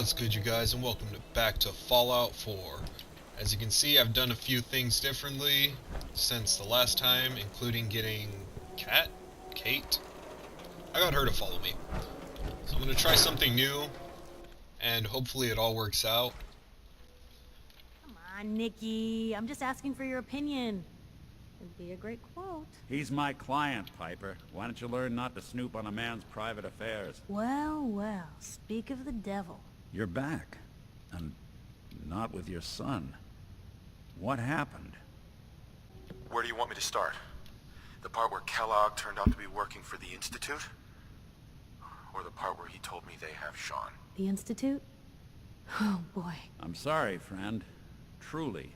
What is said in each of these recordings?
What's good, you guys, and welcome back to Fallout 4. As you can see, I've done a few things differently since the last time, including getting Kate? I got her to follow me. So I'm going to try something new, and hopefully it all works out. Come on, Nikki. I'm just asking for your opinion. It'd be a great quote. He's my client, Piper. Why don't you learn not to snoop on a man's private affairs? Well, well, speak of the devil. You're back. And not with your son. What happened? Where do you want me to start? The part where Kellogg turned out to be working for the Institute? Or the part where he told me they have Sean? The Institute? Oh, boy. I'm sorry, friend. Truly.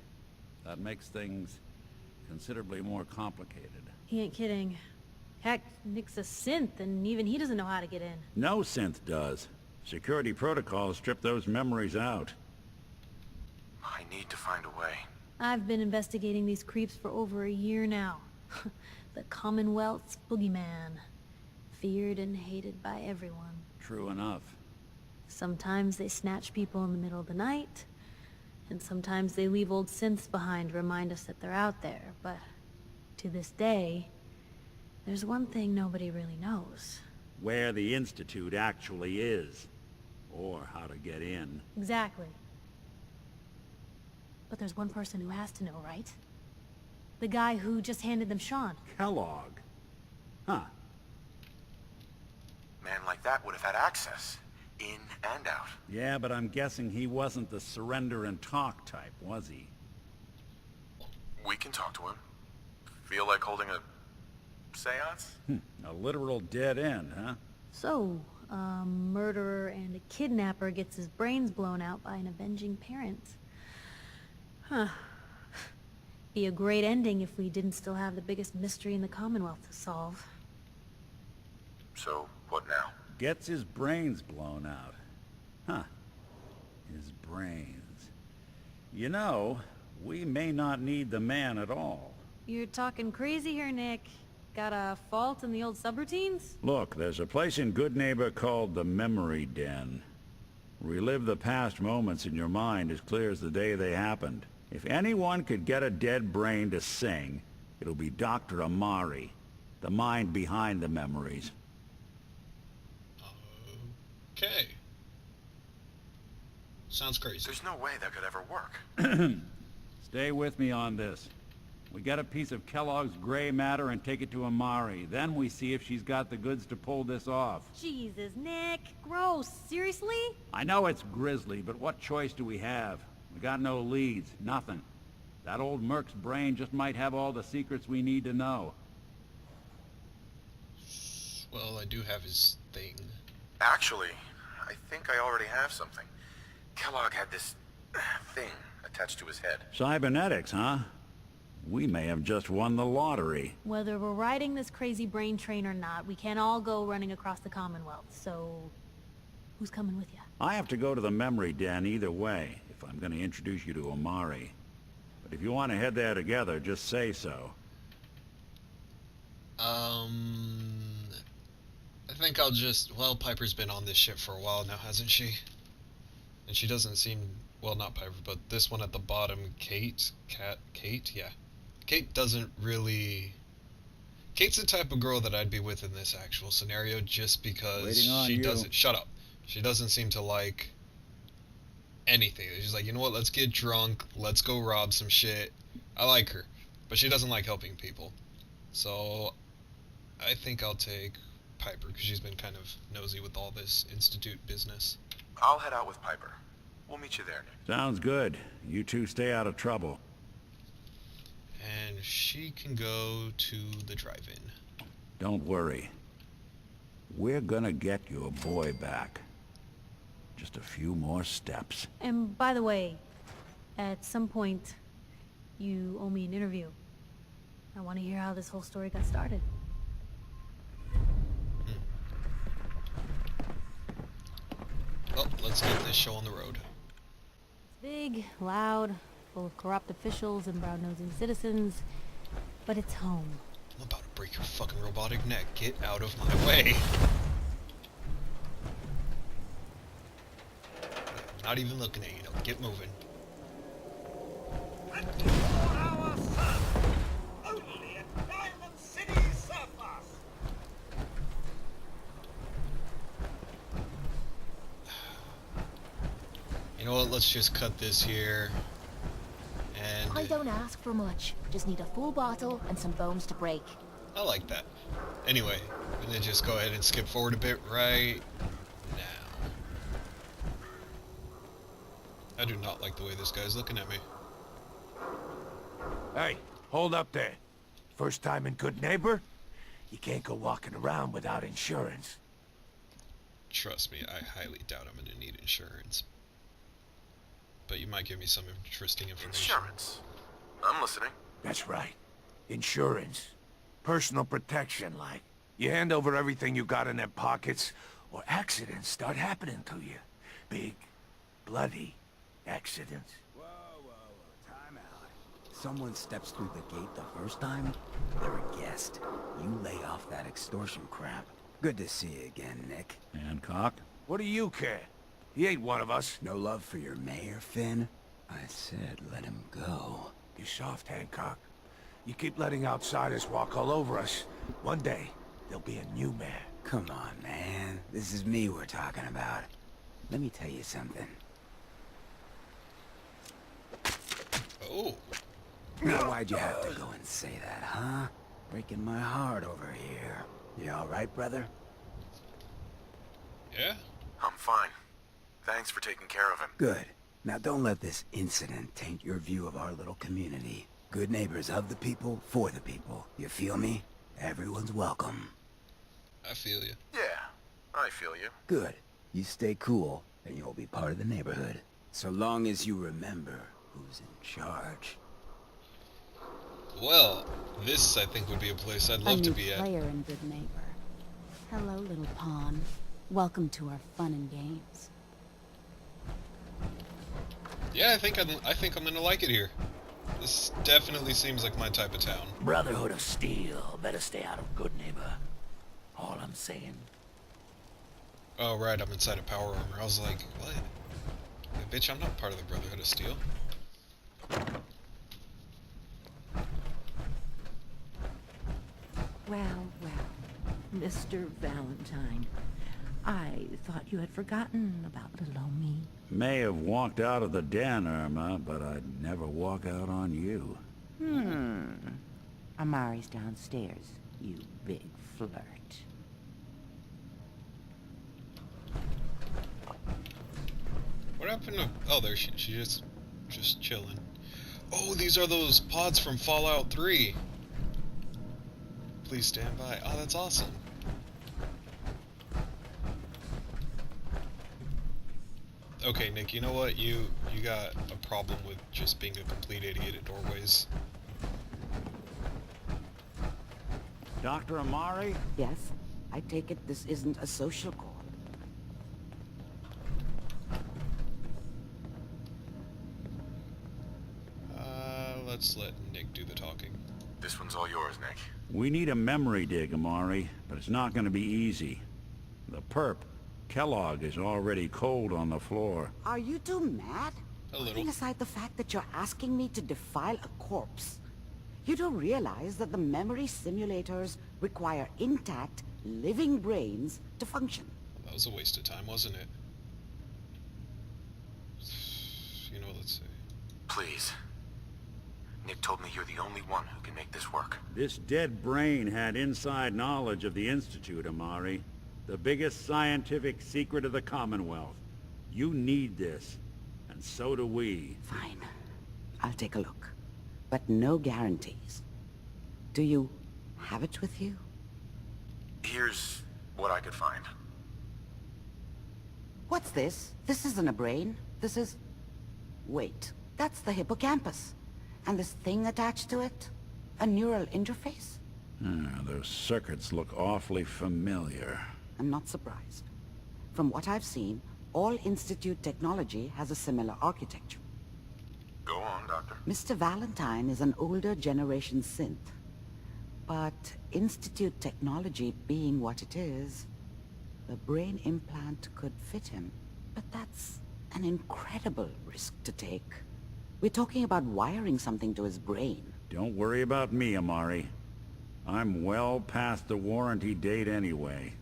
That makes things considerably more complicated. He ain't kidding. Heck, Nick's a synth, and even he doesn't know how to get in. No synth does. Security protocols strip those memories out. I need to find a way. I've been investigating these creeps for over a year now. The Commonwealth's boogeyman. Feared and hated by everyone. True enough. Sometimes they snatch people in the middle of the night, and sometimes they leave old synths behind to remind us that they're out there, but to this day, there's one thing nobody really knows. Where the Institute actually is. Or how to get in. Exactly. But there's one person who has to know, right? The guy who just handed them Sean. Kellogg. Huh. Man like that would have had access. In and out. Yeah, but I'm guessing he wasn't the surrender and talk type, was he? We can talk to him. Feel like holding a seance? A literal dead end, huh? So, a murderer and a kidnapper gets his brains blown out by an avenging parent. Huh. Be a great ending if we didn't still have the biggest mystery in the Commonwealth to solve. So, what now? Gets his brains blown out. Huh. His brains. You know, we may not need the man at all. You're talking crazy here, Nick. Got a fault in the old subroutines? Look, there's a place in Good Neighbor called the Memory Den. Relive the past moments in your mind as clear as the day they happened. If anyone could get a dead brain to sing, it'll be Dr. Amari, the mind behind the memories. Okay. Sounds crazy. There's no way that could ever work. Stay with me on this. We get a piece of Kellogg's gray matter and take it to Amari. Then we see if she's got the goods to pull this off. Jesus, Nick. Gross. Seriously? I know it's grisly, but what choice do we have? We got no leads, nothing. That old Merc's brain just might have all the secrets we need to know. Well, I do have his thing. Actually, I think I already have something. Kellogg had this thing attached to his head. Cybernetics, huh? We may have just won the lottery. Whether we're riding this crazy brain train or not, we can't all go running across the Commonwealth, so... who's coming with you? I have to go to the memory den either way, if I'm going to introduce you to Amari. But if you want to head there together, just say so. I think I'll just... Well, Piper's been on this ship for a while now, hasn't she? And she doesn't seem... Well, not Piper, but this one at the bottom, Kate? Kate? Yeah. Kate doesn't really... Kate's the type of girl that I'd be with in this actual scenario, just because she doesn't... Shut up. She doesn't seem to like anything. She's like, you know what, let's get drunk, let's go rob some shit. I like her, but she doesn't like helping people. So, I think I'll take Piper, because she's been kind of nosy with all this Institute business. I'll head out with Piper. We'll meet you there, Nick. Sounds good. You two stay out of trouble. And she can go to the drive-in. Don't worry. We're gonna get your boy back. Just a few more steps. And by the way, at some point, you owe me an interview. I want to hear how this whole story got started. Well, let's get this show on the road. It's big, loud, full of corrupt officials and brown-nosing citizens, but it's home. I'm about to break your fucking robotic neck. Get out of my way. Not even looking at you. No, get moving. You know what? Let's just cut this here. And I don't ask for much. Just need a full bottle and some bones to break. I like that. Anyway, I'm gonna just go ahead and skip forward a bit right now. I do not like the way this guy's looking at me. Hey, hold up there. First time in Good Neighbor? You can't go walking around without insurance. Trust me, I highly doubt I'm gonna need insurance. But you might give me some interesting information. Insurance. I'm listening. That's right. Insurance. Personal protection, like. You hand over everything you got in their pockets, or accidents start happening to you. Big, bloody accidents. Whoa, time out. Someone steps through the gate the first time, they're a guest. You lay off that extortion crap. Good to see you again, Nick. Hancock? What do you care? He ain't one of us. No love for your mayor, Finn? I said let him go. You soft, Hancock. You keep letting outsiders walk all over us. One day, there'll be a new mayor. Come on, man. This is me we're talking about. Let me tell you something. Oh. Now, why'd you have to go and say that, huh? Breaking my heart over here. You all right, brother? Yeah? I'm fine. Thanks for taking care of him. Good. Now don't let this incident taint your view of our little community. Good neighbors of the people, for the people. You feel me? Everyone's welcome. I feel you. Yeah, I feel you. Good. You stay cool, and you'll be part of the neighborhood. So long as you remember who's in charge. Well, this I think would be a place I'd love to be at. A new player and good neighbor. Hello, little pawn. Welcome to our fun and games. Yeah, I think I'm gonna like it here. This definitely seems like my type of town. Brotherhood of Steel. Better stay out of Good Neighbor. All I'm saying. Oh right, I'm inside a power armor. I was like, what? Hey, bitch, I'm not part of the Brotherhood of Steel. Well, Mr. Valentine, I thought you had forgotten about little old me. May have walked out of the den, Irma, but I'd never walk out on you. Amari's downstairs, you big flirt. What happened to... Oh, there she just chilling. Oh, these are those pods from Fallout 3. Please stand by. Oh, that's awesome. Okay, Nick, you know what? You got a problem with just being a complete idiot at doorways. Dr. Amari? Yes, I take it this isn't a social call. Let's let Nick do the talking. This one's all yours, Nick. We need a memory dig, Amari, but it's not going to be easy. The perp, Kellogg, is already cold on the floor. Are you two mad? A little. Putting aside the fact that you're asking me to defile a corpse, you don't realize that the memory simulators require intact, living brains to function. That was a waste of time, wasn't it? You know, let's see. Please. Nick told me you're the only one who can make this work. This dead brain had inside knowledge of the Institute, Amari. The biggest scientific secret of the Commonwealth. You need this, and so do we. Fine. I'll take a look. But no guarantees. Do you have it with you? Here's what I could find. What's this? This isn't a brain. This is... Wait. That's the hippocampus. And this thing attached to it? A neural interface? Those circuits look awfully familiar. I'm not surprised. From what I've seen, all Institute technology has a similar architecture. Go on, Doctor. Mr. Valentine is an older generation synth. But Institute technology being what it is, the brain implant could fit him. But that's an incredible risk to take. We're talking about wiring something to his brain. Don't worry about me, Amari. I'm well past the warranty date anyway.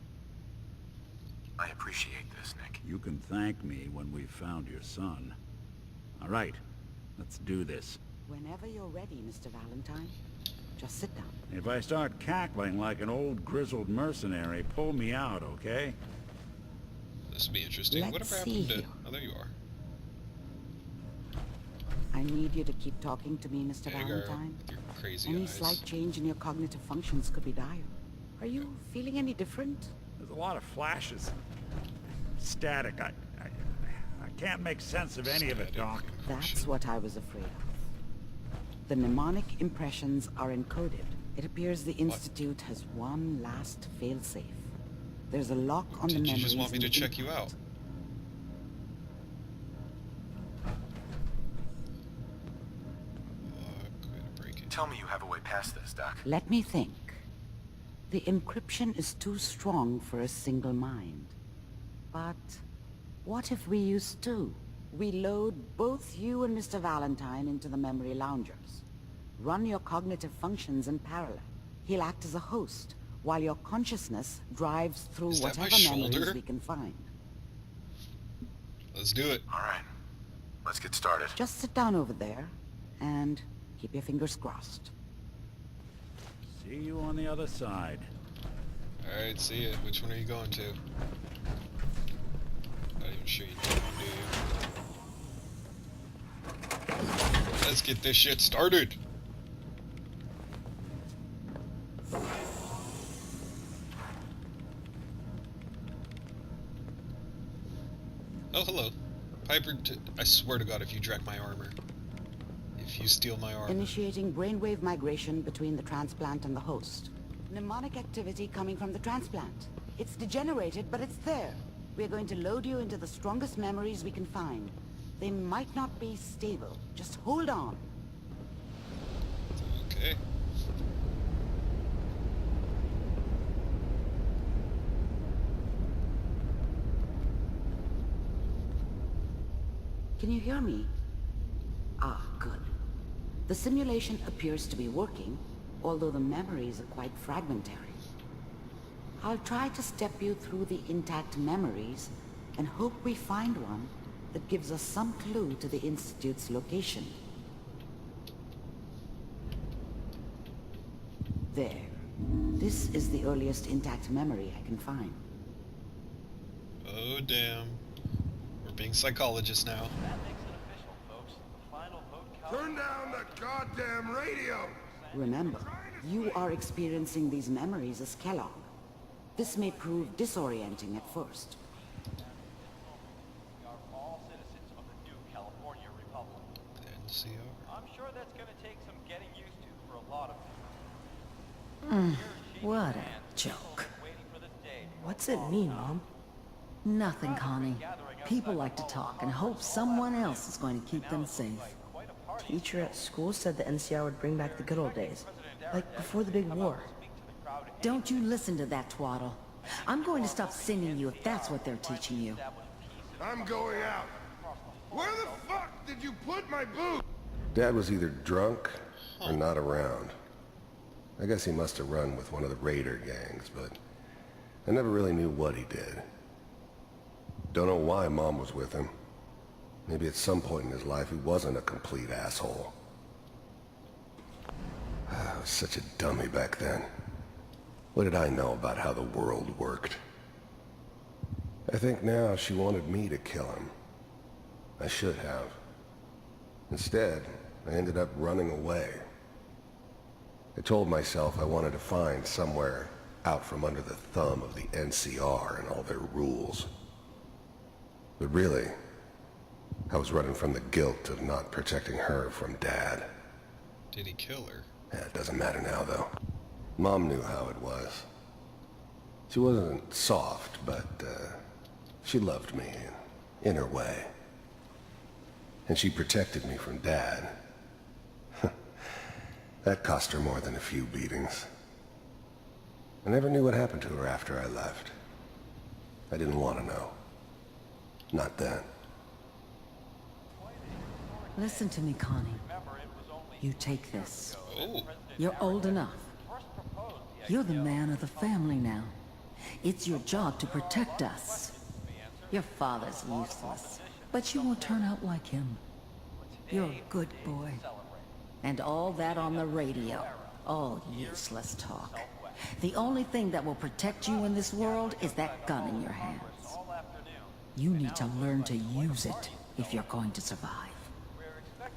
I appreciate this, Nick. You can thank me when we've found your son. All right, let's do this. Whenever you're ready, Mr. Valentine. Just sit down. If I start cackling like an old grizzled mercenary, pull me out, okay? This will be interesting. Let's Whatever see happened to... here. Oh, there you are. I need you to keep talking to me, Mr. Hagar, Valentine. with your crazy Any eyes. slight change in your cognitive functions could be dire. Are you feeling any different? There's a lot of flashes. Static. I can't make sense of any of it, Doc. That's what I was afraid of. The mnemonic impressions are encoded. It appears the Institute has one last failsafe. There's a lock on the memories. Did you just want me in to the check you out? impact. Tell me you have a way past this, Doc. Let me think. The encryption is too strong for a single mind. But what if we use two? We load both you and Mr. Valentine into the memory loungers. Run your cognitive functions in parallel. He'll act as a host, while your consciousness drives through Is that my whatever memories shoulder? we can find. Let's do it. All right. Let's get started. Just sit down over there, and keep your fingers crossed. See you on the other side. Alright, see ya. Which one are you going to? Not even sure you do you? Let's get this shit started! Oh, hello. Piper, I swear to God, if you drank my armor. If you steal my armor. Initiating brainwave migration between the transplant and the host. Mnemonic activity coming from the transplant. It's degenerated, but it's there. We're going to load you into the strongest memories we can find. They might not be stable. Just hold on. Okay. Can you hear me? Ah, good. The simulation appears to be working, although the memories are quite fragmentary. I'll try to step you through the intact memories and hope we find one that gives us some clue to the Institute's location. There. This is the earliest intact memory I can find. Oh, damn. We're being psychologists now. Turn down the goddamn radio! Remember, you are experiencing these memories as Kellogg. This may prove disorienting at first. We are all citizens of the new California Republic. NCR. I'm sure that's going to take some getting used to for a lot of people. What a joke. Waiting for this day to go What's it mean, Mom? Nothing, Connie. People like to talk and hope someone else is going to keep them safe. Teacher at school said the NCR would bring back the good old days. Like before the big war. Don't you listen to that twaddle. I'm going to stop singing you if that's what they're teaching you. I'm going out. Where the fuck did you put my boot? Dad was either drunk or not around. I guess he must have run with one of the raider gangs, but I never really knew what he did. Don't know why Mom was with him. Maybe at some point in his life he wasn't a complete asshole. I was such a dummy back then. What did I know about how the world worked? I think now she wanted me to kill him. I should have. Instead, I ended up running away. I told myself I wanted to find somewhere out from under the thumb of the NCR and all their rules. But really, I was running from the guilt of not protecting her from Dad. Did he kill her? Yeah, it doesn't matter now, though. Mom knew how it was. She wasn't soft, but she loved me in her way. And she protected me from Dad. That cost her more than a few beatings. I never knew what happened to her after I left. I didn't want to know. Not then. Listen to me, Connie. You take this. Oh. You're old enough. You're the man of the family now. It's your job to protect us. Your father's useless, but you won't turn out like him. You're a good boy. And all that on the radio, all useless talk. The only thing that will protect you in this world is that gun in your hands. You need to learn to use it if you're going to survive.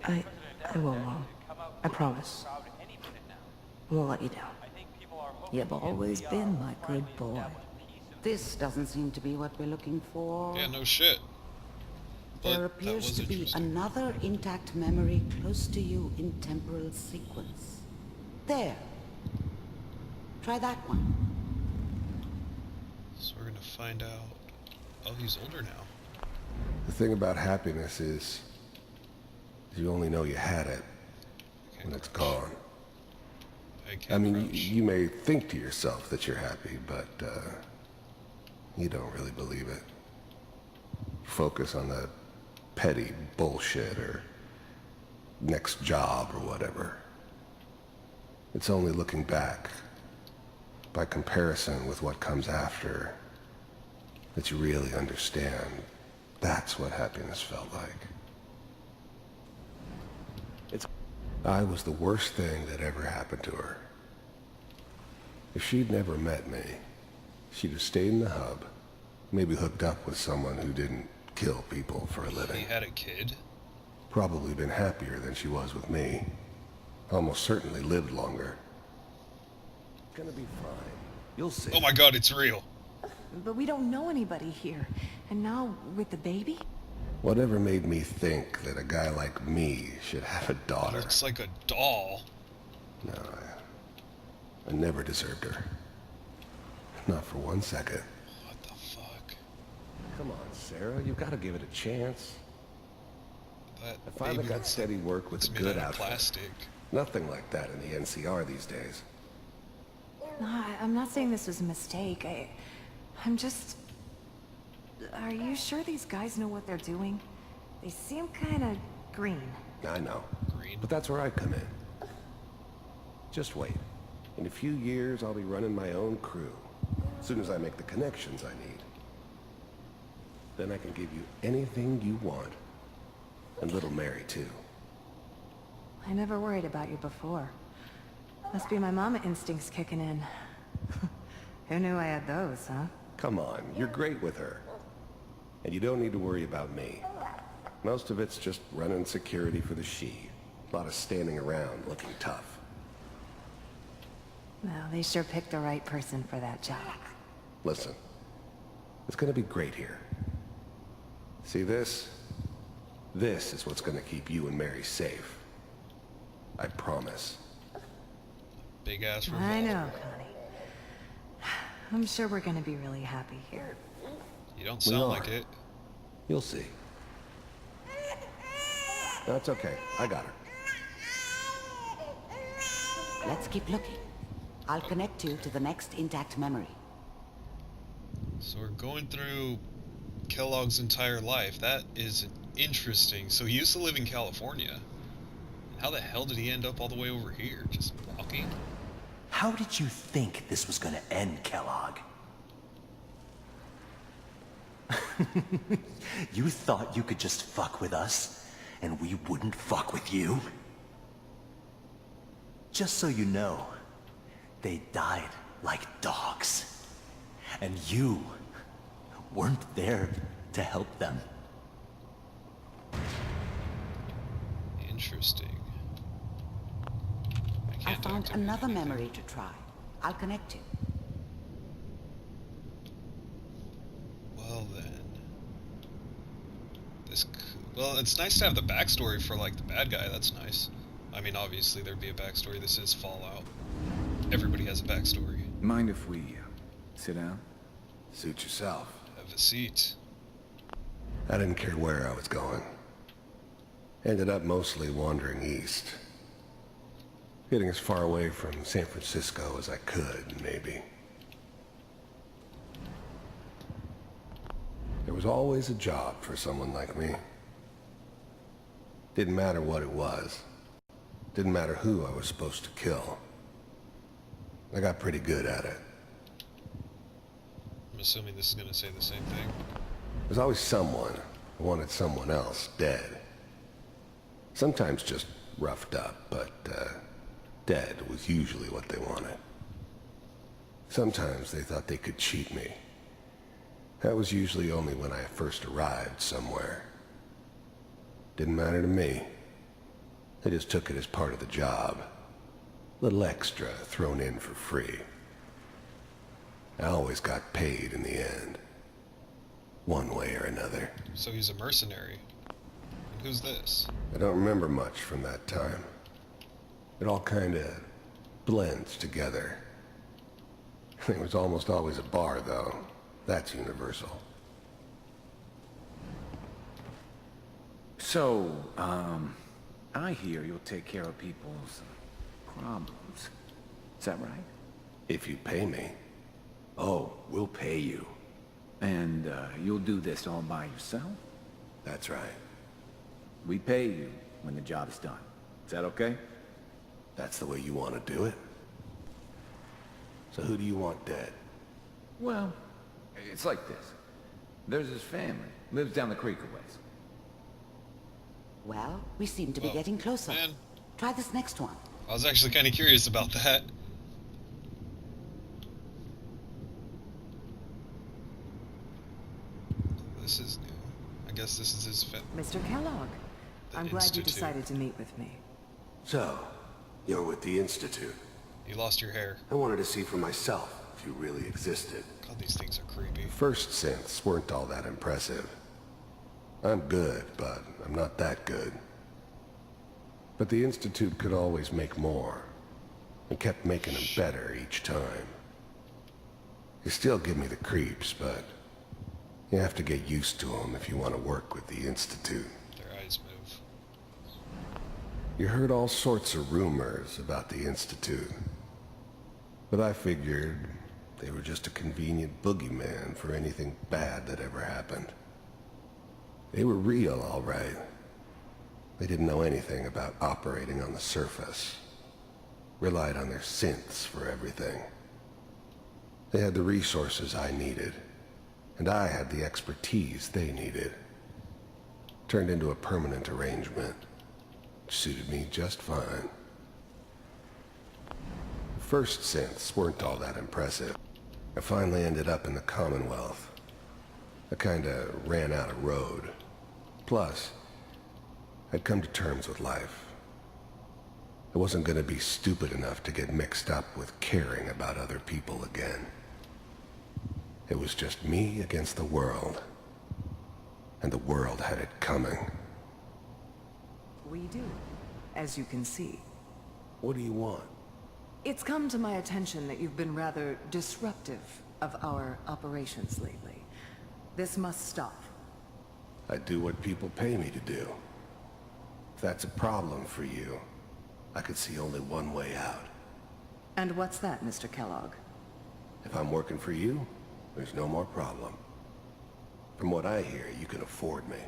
I will, Mom. I promise. I won't let you down. You've always been my good boy. This doesn't seem to be what we're looking for. Yeah, no shit. But There appears to be another intact memory close to you in temporal sequence. There. Try that one. So we're gonna find out. Oh, he's older now. The thing about happiness is you only know you had it when it's gone. I mean, you may think to yourself that you're happy, but you don't really believe it. Focus on the petty bullshit or next job or whatever. It's only looking back, by comparison with what comes after, that you really understand. That's what happiness felt like. I was the worst thing that ever happened to her. If she'd never met me, she'd have stayed in the hub, maybe hooked up with someone who didn't kill people for a living. He had a kid? Probably been happier than she was with me. Almost certainly lived longer. It's gonna be fine. You'll see. Oh my god, it's real. But we don't know anybody here. And now, with the baby? Whatever made me think that a guy like me should have a daughter? Looks like a doll. No, I never deserved her. Not for 1 second. What the fuck? Come on, Sarah, you've got to give it a chance. That I finally got steady work with a good outfit. Plastic. Nothing like that in the NCR these days. No, I'm not saying this was a mistake. I'm just... Are you sure these guys know what they're doing? They seem kind of green. I know. Green. But that's where I come in. Just wait. In a few years, I'll be running my own crew. As soon as I make the connections I need. Then I can give you anything you want. And little Mary, too. I never worried about you before. Must be my mama instincts kicking in. Who knew I had those, huh? Come on, you're great with her. And you don't need to worry about me. Most of it's just running security for the she. A lot of standing around looking tough. Well, they sure picked the right person for that job. Listen, it's gonna be great here. See this? This is what's gonna keep you and Mary safe. I promise. Big ass revolver. I know, Connie. I'm sure we're gonna be really happy here. You don't sound like it. You'll see. That's okay. I got her. Let's keep looking. I'll connect you to the next intact memory. So we're going through Kellogg's entire life. That is interesting. So he used to live in California. How the hell did he end up all the way over here? Just walking? How did you think this was gonna end, Kellogg? You thought you could just fuck with us, and we wouldn't fuck with you? Just so you know, they died like dogs. And you weren't there to help them. Interesting. I found another memory to try. I'll connect you. Well then. Well, it's nice to have the backstory for, like, the bad guy. That's nice. I mean, obviously there'd be a backstory. This is Fallout. Everybody has a backstory. Mind if we sit down? Suit yourself. Have a seat. I didn't care where I was going. Ended up mostly wandering east. Getting as far away from San Francisco as I could, maybe. There was always a job for someone like me. Didn't matter what it was. Didn't matter who I was supposed to kill. I got pretty good at it. I'm assuming this is going to say the same thing. There's always someone who wanted someone else dead. Sometimes just roughed up, but dead was usually what they wanted. Sometimes they thought they could cheat me. That was usually only when I first arrived somewhere. Didn't matter to me. They just took it as part of the job. Little extra thrown in for free. I always got paid in the end. One way or another. So he's a mercenary. And who's this? I don't remember much from that time. It all kinda blends together. There was almost always a bar, though. That's universal. So, I hear you'll take care of people's problems. Is that right? If you pay me. Oh, we'll pay you. And, you'll do this all by yourself? That's right. We pay you when the job is done. Is that okay? That's the way you want to do it? So who do you want dead? Well, it's like this. There's his family. Lives down the creek a ways. Well, we seem to be getting closer. Man. Try this next one. I was actually kind of curious about that. This is new. I guess this is his Mr. Kellogg, I'm glad you decided to meet with me. So, you're with the Institute. You lost your hair. I wanted to see for myself if you really existed. God, these things are creepy. First synths weren't all that impressive. I'm good, but I'm not that good. But the Institute could always make more, and kept making them better each time. You still give me the creeps, but you have to get used to them if you want to work with the Institute. Their eyes move. You heard all sorts of rumors about the Institute. But I figured they were just a convenient boogeyman for anything bad that ever happened. They were real, all right. They didn't know anything about operating on the surface. Relied on their synths for everything. They had the resources I needed, and I had the expertise they needed. Turned into a permanent arrangement. Suited me just fine. First synths weren't all that impressive. I finally ended up in the Commonwealth. I kinda ran out of road. Plus, I'd come to terms with life. I wasn't gonna be stupid enough to get mixed up with caring about other people again. It was just me against the world. And the world had it coming. We do, as you can see. What do you want? It's come to my attention that you've been rather disruptive of our operations lately. This must stop. I do what people pay me to do. If that's a problem for you, I could see only one way out. And what's that, Mr. Kellogg? If I'm working for you, there's no more problem. From what I hear, you can afford me.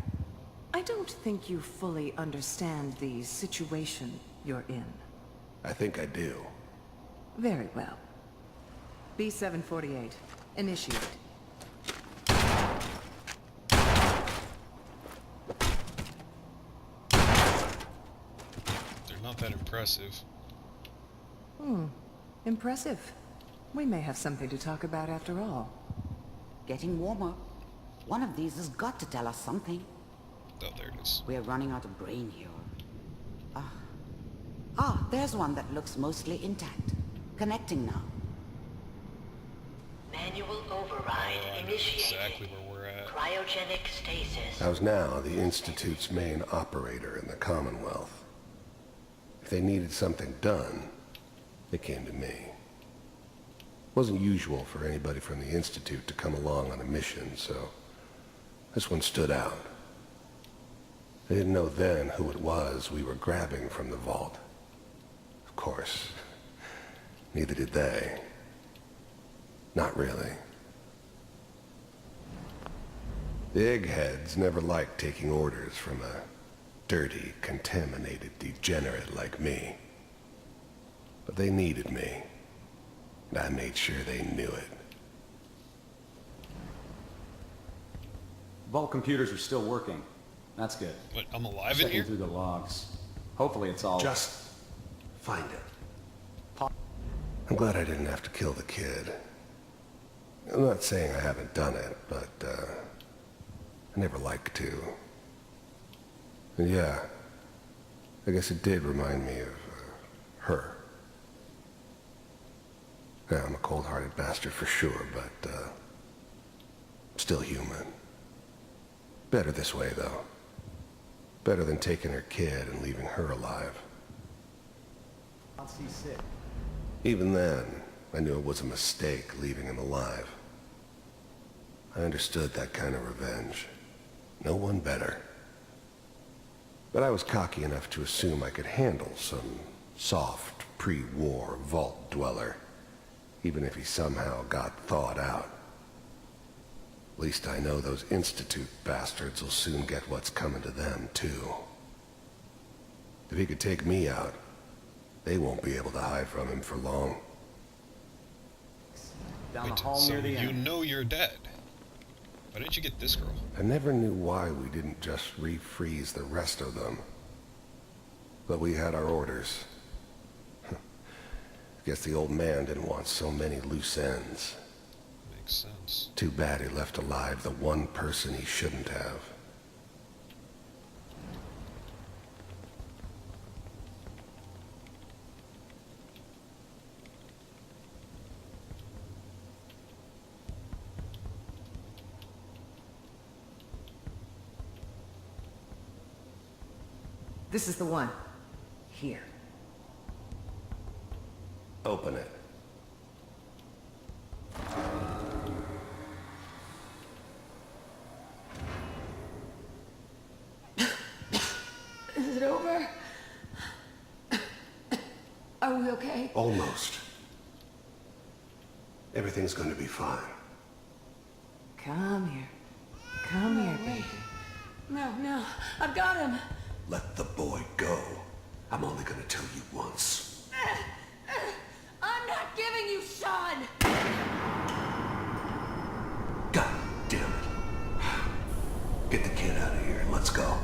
I don't think you fully understand the situation you're in. I think I do. Very well. B-748, initiate. They're not that impressive. Impressive. We may have something to talk about after all. Getting warmer. One of these has got to tell us something. Oh, there it is. We're running out of brain here. There's one that looks mostly intact. Connecting now. Manual override initiated. Exactly where we're at. Cryogenic stasis. I was now the Institute's main operator in the Commonwealth. If they needed something done, they came to me. It wasn't usual for anybody from the Institute to come along on a mission, so this one stood out. They didn't know then who it was we were grabbing from the vault. Of course, neither did they. Not really. The eggheads never liked taking orders from a dirty, contaminated degenerate like me. But they needed me, and I made sure they knew it. Vault computers are still working. That's good. What, I'm alive in Checking here? through the logs. Hopefully it's all... Just find it. I'm glad I didn't have to kill the kid. I'm not saying I haven't done it, but, I never like to. And yeah, I guess it did remind me of, her. Yeah, I'm a cold-hearted bastard for sure, but, still human. Better this way, though. Better than taking her kid and leaving her alive. Even then, I knew it was a mistake leaving him alive. I understood that kind of revenge. No one better. But I was cocky enough to assume I could handle some soft, pre-war vault dweller, even if he somehow got thawed out. At least I know those Institute bastards will soon get what's coming to them, too. If he could take me out, they won't be able to hide from him for long. Wait, so you know you're dead. Why didn't you get this girl? I never knew why we didn't just refreeze the rest of them. But we had our orders. Guess the old man didn't want so many loose ends. Makes sense. Too bad he left alive the one person he shouldn't have. This is the one. Here. Open it. Is it over? Are we okay? Almost. Everything's gonna be fine. Come here. Come here, baby. No, I've got him. Let the boy go. I'm only gonna tell you once. I'm not giving you Sean! God damn it. Get the kid out of here and let's go.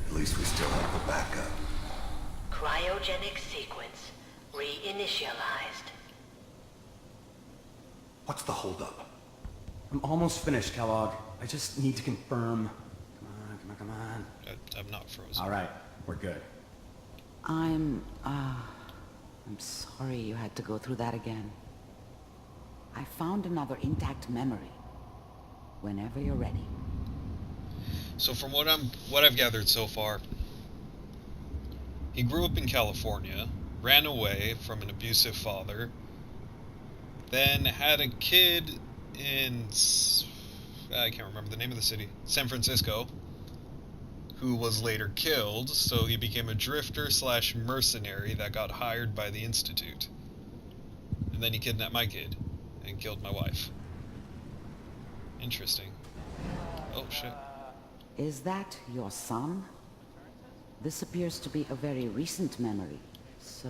At least we still have the backup. Cryogenic sequence reinitialized. What's the holdup? I'm almost finished, Kellogg. I just need to confirm. Come on. I'm not frozen. All right, we're good. I'm sorry you had to go through that again. I found another intact memory. Whenever you're ready. So from what I've gathered so far, he grew up in California, ran away from an abusive father, then had a kid in I can't remember the name of the city, San Francisco, who was later killed, so he became a drifter / mercenary that got hired by the Institute. And then he kidnapped my kid and killed my wife. Interesting. Oh shit. Is that your son? This appears to be a very recent memory, so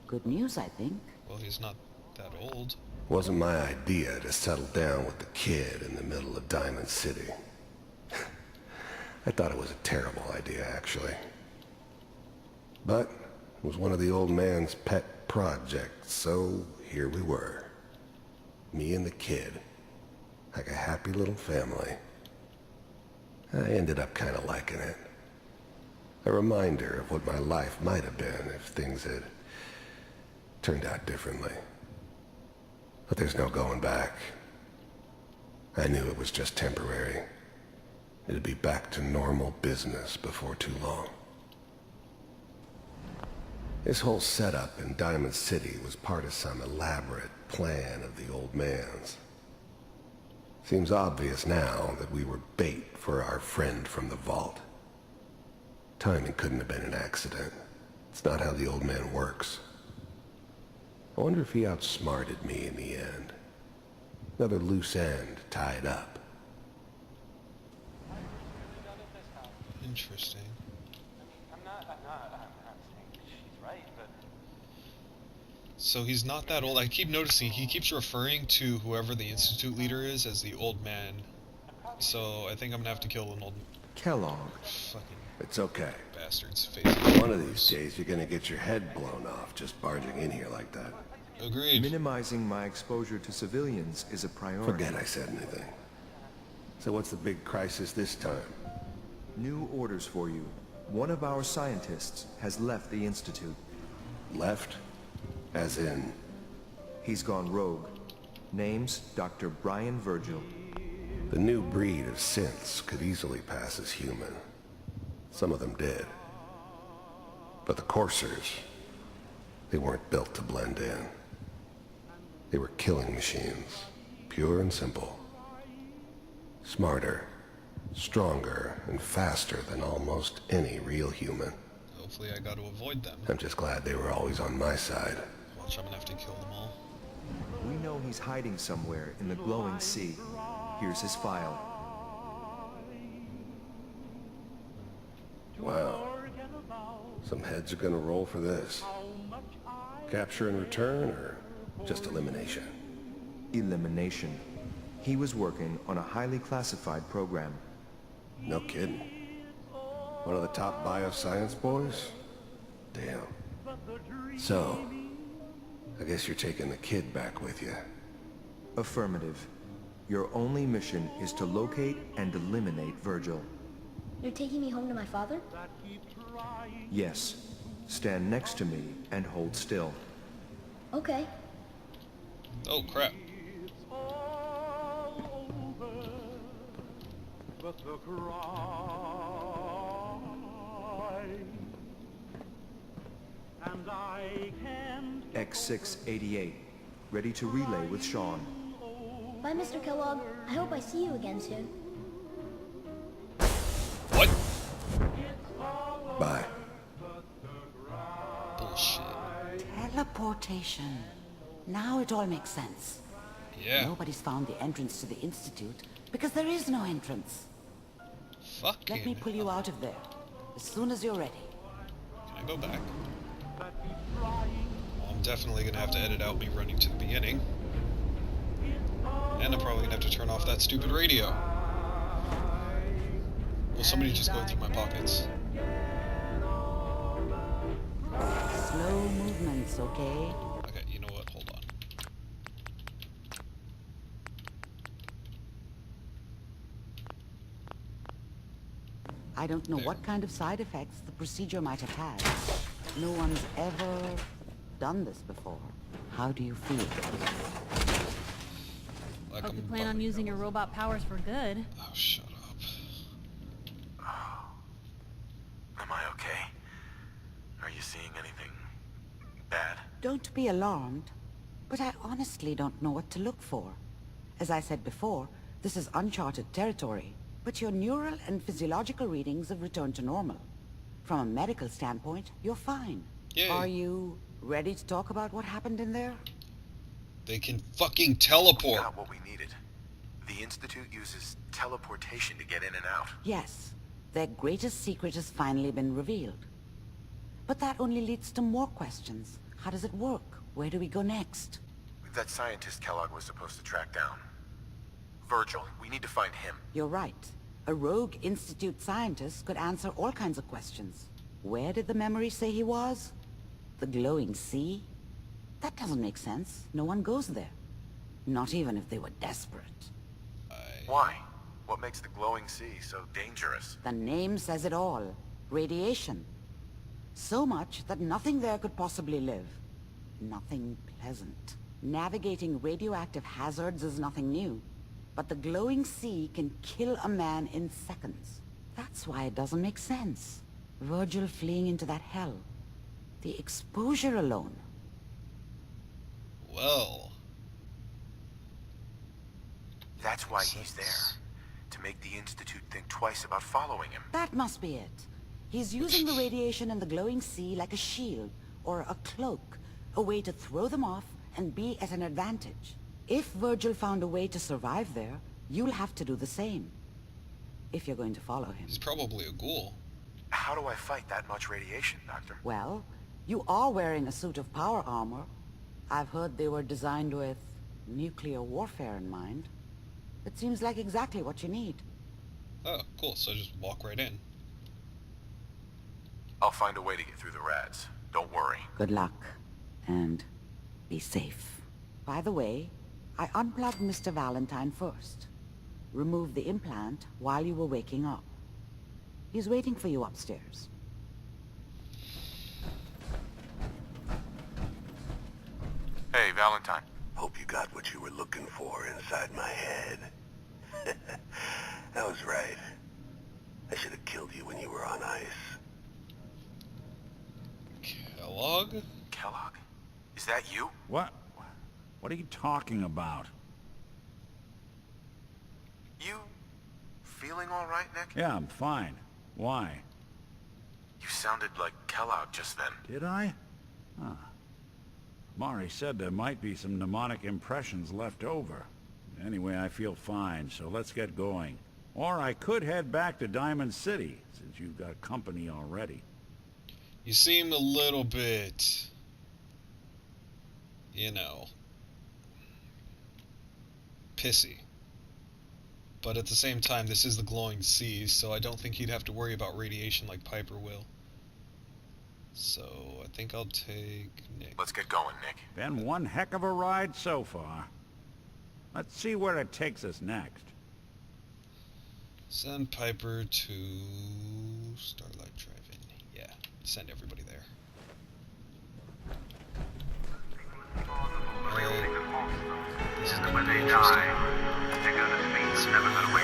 good news, I think. Well, he's not that old. Wasn't my idea to settle down with the kid in the middle of Diamond City. I thought it was a terrible idea, actually. But it was one of the old man's pet projects, so here we were. Me and the kid. Like a happy little family. I ended up kind of liking it. A reminder of what my life might have been if things had turned out differently. But there's no going back. I knew it was just temporary. It'd be back to normal business before too long. This whole setup in Diamond City was part of some elaborate plan of the old man's. Seems obvious now that we were bait for our friend from the vault. Timing couldn't have been an accident. It's not how the old man works. I wonder if he outsmarted me in the end. Another loose end tied up. Interesting. I'm not saying she's right, but... So he's not that old. I keep noticing he keeps referring to whoever the Institute leader is as the old man. So I think I'm gonna have to kill an old... Kellogg. Fucking It's okay. bastard's face. One of these days you're gonna get your head blown off just barging in here like that. Agreed. Minimizing my exposure to civilians is a priority. Forget I said anything. So what's the big crisis this time? New orders for you. One of our scientists has left the Institute. Left? As in? He's gone rogue. Name's Dr. Brian Virgil. The new breed of synths could easily pass as human. Some of them did. But the coursers, they weren't built to blend in. They were killing machines, pure and simple. Smarter, stronger, and faster than almost any real human. Hopefully I got to avoid them. I'm just glad they were always on my side. Watch, I'm gonna have to kill them all. We know he's hiding somewhere in the glowing sea. Here's his file. Wow. Some heads are gonna roll for this. Capture and return, or just elimination? Elimination. He was working on a highly classified program. No kidding. One of the top bioscience boys? Damn. So, I guess you're taking the kid back with you. Affirmative. Your only mission is to locate and eliminate Virgil. You're taking me home to my father? Yes. Stand next to me and hold still. Okay. Oh, crap. X688. Ready to relay with Sean. Bye, Mr. Kellogg. I hope I see you again soon. What? Bye. Bullshit. Teleportation. Now it all makes sense. Yeah. Nobody's found the entrance to the Institute because there is no entrance. Fucking Let me pull you out of there as soon as you're ready. Can I go back? Well, I'm definitely gonna have to edit out me running to the beginning. And I'm probably gonna have to turn off that stupid radio. Will somebody just go through my pockets? Slow movements, okay? Okay, you know what? Hold on. I don't know what kind of side effects the procedure might have had. No one's ever done this before. How do you feel? Like Hope you plan on using your robot powers for good. Oh, shut up. Am I okay? Are you seeing anything bad? Don't be alarmed, but I honestly don't know what to look for. As I said before, this is uncharted territory, but your neural and physiological readings have returned to normal. From a medical standpoint, you're fine. Yay. Are you ready to talk about what happened in there? They can fucking teleport. We got what we needed. The Institute uses teleportation to get in and out. Yes, their greatest secret has finally been revealed. But that only leads to more questions. How does it work? Where do we go next? That scientist Kellogg was supposed to track down. Virgil, we need to find him. You're right. A rogue Institute scientist could answer all kinds of questions. Where did the memory say he was? The glowing sea? That doesn't make sense. No one goes there. Not even if they were desperate. Why? What makes the glowing sea so dangerous? The name says it all. Radiation. So much that nothing there could possibly live. Nothing pleasant. Navigating radioactive hazards is nothing new. But the glowing sea can kill a man in seconds. That's why it doesn't make sense. Virgil fleeing into that hell. The exposure alone. Well. That's why he's there. To make the Institute think twice about following him. That must be it. He's using the radiation in the glowing sea like a shield, or a cloak, a way to throw them off and be at an advantage. If Virgil found a way to survive there, you'll have to do the same. if you're going to follow him. He's probably a ghoul. How do I fight that much radiation, Doctor? Well, you are wearing a suit of power armor. I've heard they were designed with nuclear warfare in mind. It seems like exactly what you need. Oh, cool. So just walk right in. I'll find a way to get through the rats. Don't worry. Good luck, and be safe. By the way, I unplugged Mr. Valentine first. Removed the implant while you were waking up. He's waiting for you upstairs. Hey, Valentine. Hope you got what you were looking for inside my head. I was right. I should have killed you when you were on ice. Kellogg? Kellogg? Is that you? What? What are you talking about? You feeling all right, Nick? Yeah, I'm fine. Why? You sounded like Kellogg just then. Did I? Huh. Mari said there might be some mnemonic impressions left over. Anyway, I feel fine, so let's get going. Or I could head back to Diamond City, since you've got company already. You seem a little bit, you know, pissy. But at the same time, this is the glowing seas, so I don't think you'd have to worry about radiation like Piper will. So, I think I'll take Nick. Let's get going, Nick. Been one heck of a ride so far. Let's see where it takes us next. Send Piper to Starlight Drive-In. Yeah, send everybody there. When they die, they're gonna meet never gonna